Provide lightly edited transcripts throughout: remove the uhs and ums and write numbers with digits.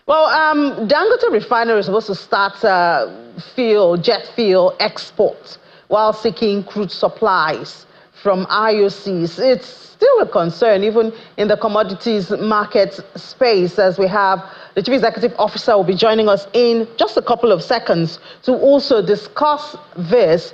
Well, Dangote Refinery is supposed to start jet fuel exports while seeking crude supplies from IOCs. It's still a concern, even in the commodities market space, as we have the Chief Executive Officer will be joining us in just a couple of seconds to also discuss this,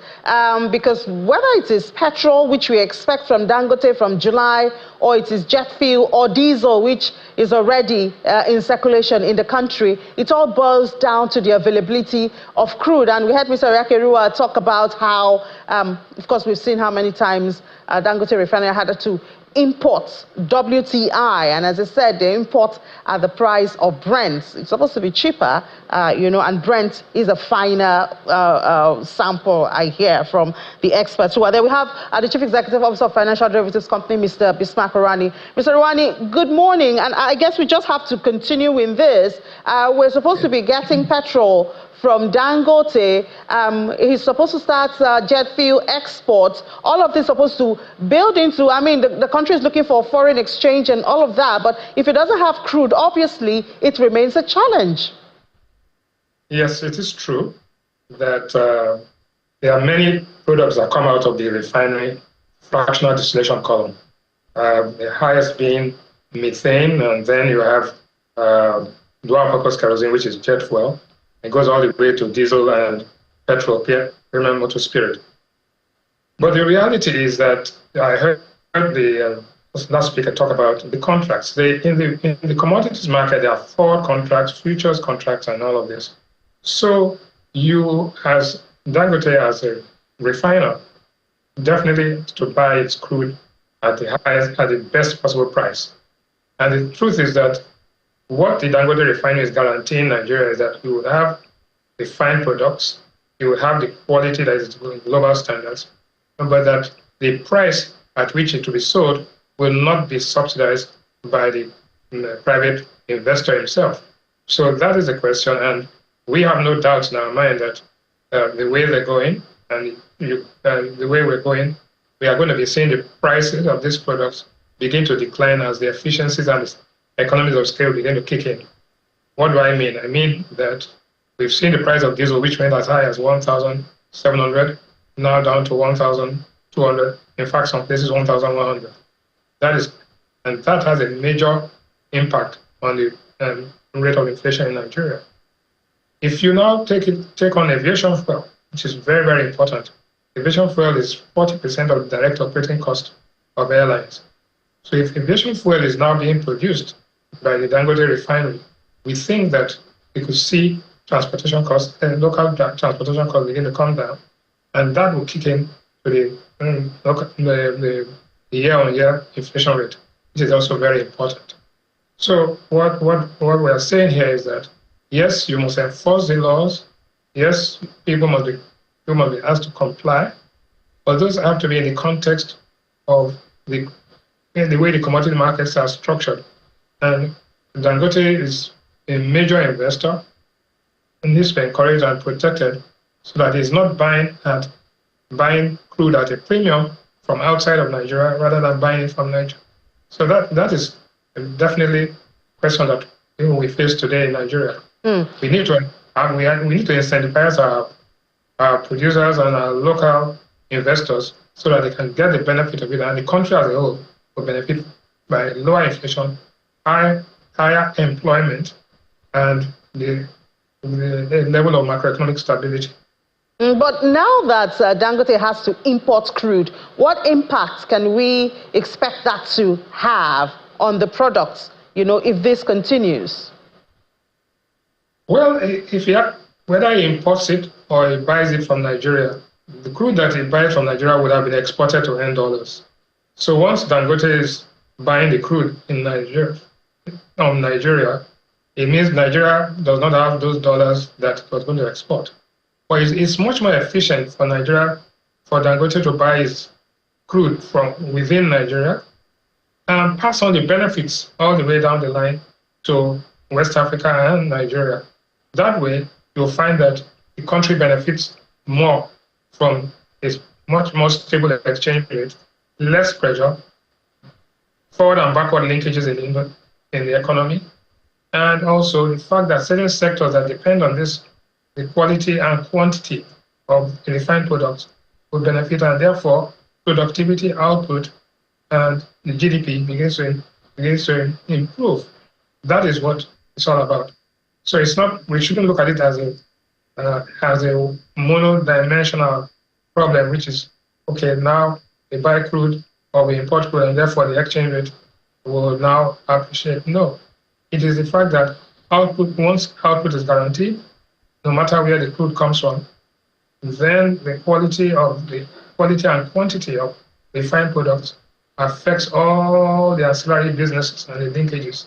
because whether it is petrol, which we expect from Dangote from July, or it is jet fuel or diesel, which is already in circulation in the country, it all boils down to the availability of crude. And we had Mr. Rewane talk about how, of course, we've seen how many times Dangote Refinery had to import WTI, and as I said, they import at the price of Brent. It's supposed to be cheaper, and Brent is a finer sample, I hear from the experts who are there. We have the Chief Executive Officer of Financial Derivatives Company, Mr. Bismarck Rewane. Mr. Rewane, good morning, and I guess we just have to continue in this. We're supposed to be getting petrol from Dangote. He's supposed to start jet fuel exports. All of this is supposed to build into, the country is looking for foreign exchange and all of that, but if it doesn't have crude, obviously it remains a challenge. Yes, it is true that there are many products that come out of the refinery fractional distillation column. The highest being methane, and then you have dual-purpose kerosene, which is jet fuel. It goes all the way to diesel and petrol, premium motor spirit. But the reality is that I heard the last speaker talk about the contracts. In the commodities market, there are forward contracts, futures contracts, and all of this. So you, as Dangote, as a refiner, definitely to buy its crude at the best possible price. And the truth is that what the Dangote refinery is guaranteeing Nigeria is that you will have refined products, you will have the quality that is global standards, but that the price at which it will be sold will not be subsidized by the private investor himself. So that is the question, and we have no doubt in our mind that the way they're going and the way we're going, we are going to be seeing the prices of these products begin to decline as the efficiencies and economies of scale begin to kick in. What do I mean? I mean that we've seen the price of diesel, which went as high as 1,700, now down to 1,200. In fact, some places 1,100. That has a major impact on the rate of inflation in Nigeria. If you now take on aviation fuel, which is very, very important, aviation fuel is 40% of the direct operating cost of airlines. So if aviation fuel is now being produced by the Dangote refinery, we think that we could see transportation costs and local transportation costs begin to come down, and that will kick in to the year-on-year inflation rate, which is also very important. So what we are saying here is that yes, you must enforce the laws. Yes, people must be asked to comply, but those have to be in the context of the way the commodity markets are structured. And Dangote is a major investor and needs to be encouraged and protected so that he's not buying crude at a premium from outside of Nigeria rather than buying it from Nigeria. So that is definitely a question that we face today in Nigeria. We need to incentivize our producers and our local investors so that they can get the benefit of it, and the country as a whole will benefit by lower inflation, higher employment, and the level of macroeconomic stability. But now that Dangote has to import crude, what impact can we expect that to have on the products, if this continues? Well, whether he imports it or he buys it from Nigeria, the crude that he buys from Nigeria would have been exported to earn dollars. So once Dangote is buying the crude in Nigeria, it means Nigeria does not have those dollars that it was going to export. But it's much more efficient for Nigeria, for Dangote to buy his crude from within Nigeria and pass on the benefits all the way down the line to West Africa and Nigeria. That way, you'll find that the country benefits more from a much more stable exchange rate, less pressure, forward and backward linkages in the economy, and also the fact that certain sectors that depend on this, the quality and quantity of refined products will benefit, and therefore productivity, output, and the GDP begins to improve. That is what it's all about. So it's not, we shouldn't look at it as a mono-dimensional problem, which is, okay, now we buy crude or we import crude and therefore the exchange rate will now appreciate. No, it is the fact that once output is guaranteed, no matter where the crude comes from, then the quality and quantity of refined products affects all the ancillary businesses and the linkages,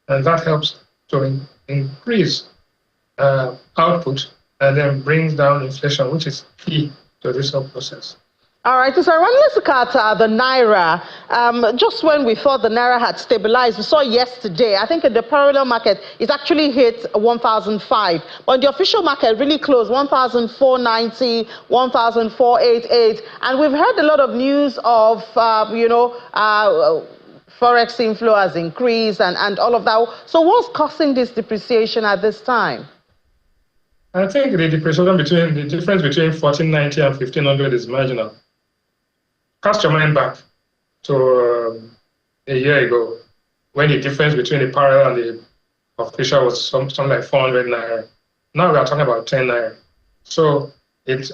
and that helps to increase output and then brings down inflation, which is key to this whole process. All right, so let's look at the naira. Just when we thought the naira had stabilized, we saw yesterday, I think in the parallel market, it actually hit 1,005. But the official market really closed 1,490, 1,488. And we've heard a lot of news of, forex inflow has increased and all of that. So what's causing this depreciation at this time? I think the difference between 1,490 and 1,500 is marginal. Cast your mind back to a year ago when the difference between the parallel and the official was something like 400 naira. Now we are talking about 10 naira. So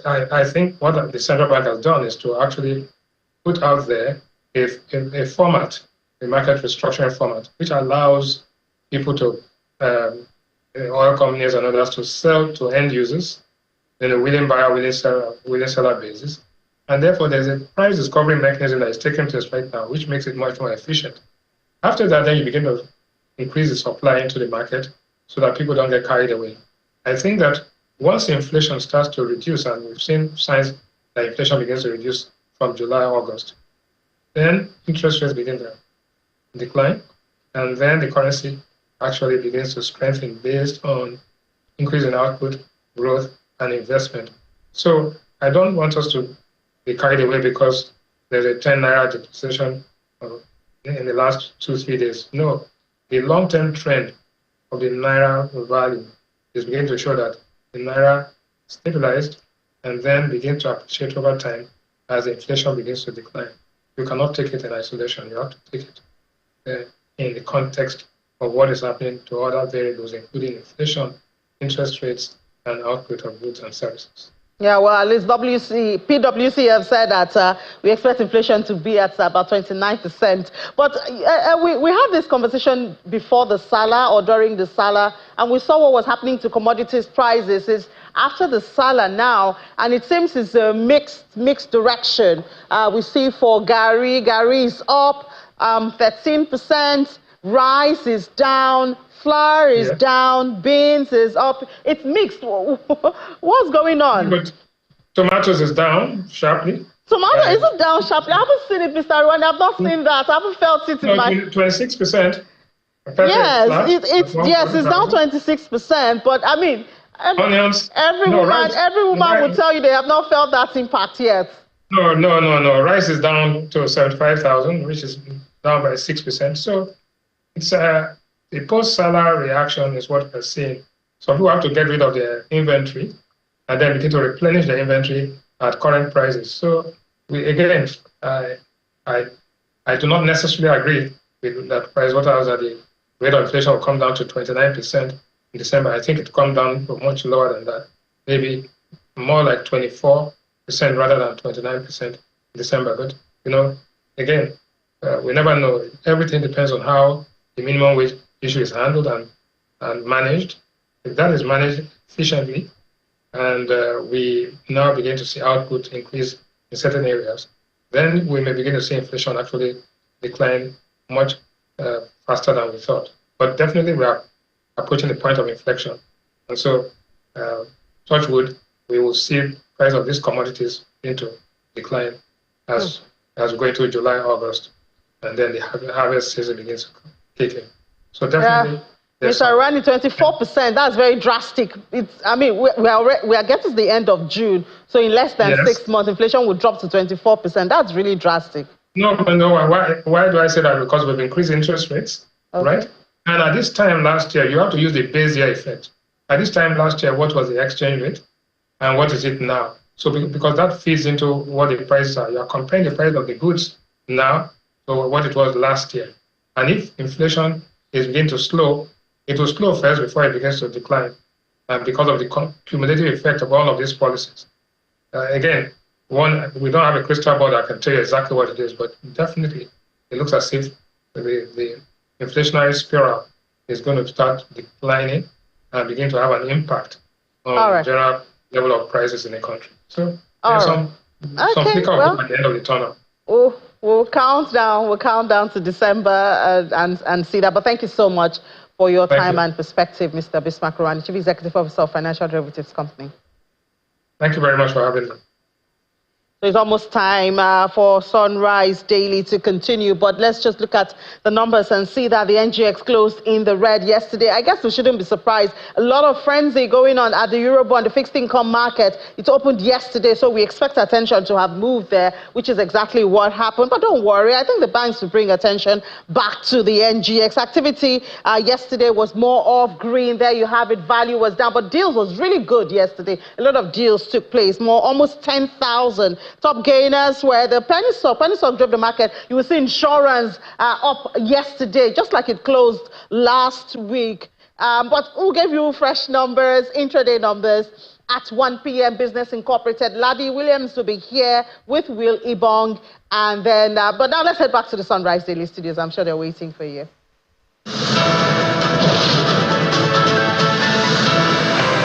I think what the central bank has done is to actually put out there a format, a market restructuring format, which allows people to, oil companies and others, to sell to end users in a willing buyer, willing seller basis. And therefore, there's a price discovery mechanism that is taking place right now, which makes it much more efficient. After that, then you begin to increase the supply into the market so that people don't get carried away. I think that once inflation starts to reduce, and we've seen signs that inflation begins to reduce from July, August, then interest rates begin to decline, and then the currency actually begins to strengthen based on increase in output, growth, and investment. So I don't want us to be carried away because there's a 10 naira depreciation in the last 2-3 days. No, the long-term trend of the naira value is beginning to show that the naira stabilized and then begin to appreciate over time as inflation begins to decline. You cannot take it in isolation. You have to take it in the context of what is happening to other variables, including inflation, interest rates, and output of goods and services. Yeah, well, at least PwC have said that we expect inflation to be at about 29%. But we had this conversation before the Salah or during the Salah, and we saw what was happening to commodities prices is after the Salah now, and it seems it's a mixed direction. We see for Gari is up 13%, rice is down, flour is down, beans is up. It's mixed. What's going on? But tomatoes is down sharply. Tomato isn't down sharply. I haven't seen it, Mr. Rewane. I've not seen that. I haven't felt it in my... 26%. Yes, it's down 26%. But I mean, every woman will tell you they have not felt that impact yet. No. Rice is down to 75,000, which is down by 6%. So it's the post-Salah reaction is what we're seeing. So people have to get rid of their inventory and then begin to replenish their inventory at current prices. So I do not necessarily agree with that Pricewaterhouse that the rate of inflation will come down to 29% in December. I think it will come down to much lower than that, maybe more like 24% rather than 29% in December. But we never know. Everything depends on how the minimum wage issue is handled and managed. If that is managed efficiently, and we now begin to see output increase in certain areas, then we may begin to see inflation actually decline much faster than we thought. But definitely we are approaching the point of inflection. And so, touch wood, we will see price of these commodities into decline as we go into July, August, and then the harvest season begins to kick in. So definitely, Mr. Rewane, 24%. That's very drastic. We are getting to the end of June, so in less than 6 months, inflation will drop to 24%. That's really drastic. No. Why do I say that? Because we've increased interest rates, right? And at this time last year, you have to use the base year effect. At this time last year, what was the exchange rate and what is it now? So because that feeds into what the prices are. You are comparing the price of the goods now to what it was last year. And if inflation is beginning to slow, it will slow first before it begins to decline. And because of the cumulative effect of all of these policies. Again, we don't have a crystal ball that can tell you exactly what it is, but definitely it looks as if the inflationary spiral is going to start declining and begin to have an impact on the general level of prices in the country. So there's some flicker of hope at the end of the tunnel. We'll count down. We'll count down to December and see that. But thank you so much for your time and perspective, Mr. Bismarck Rewane, Chief Executive Officer of Financial Derivatives Company. Thank you very much for having me. So it's almost time for Sunrise Daily to continue, but let's just look at the numbers and see that the NGX closed in the red yesterday. I guess we shouldn't be surprised. A lot of frenzy going on at the Eurobond, the fixed income market. It opened yesterday, so we expect attention to have moved there, which is exactly what happened. But don't worry, I think the banks will bring attention back to the NGX. Activity yesterday was more off green. There you have it. Value was down, but deals was really good yesterday. A lot of deals took place, almost 10,000. Top gainers were the penny stock. Penny stock drove the market. You will see insurance up yesterday, just like it closed last week. But we'll give you fresh numbers, intraday numbers at 1 p.m. Business Incorporated. Ladi Williams will be here with Will Ibong. And then, but now let's head back to the Sunrise Daily Studios. I'm sure they're waiting for you.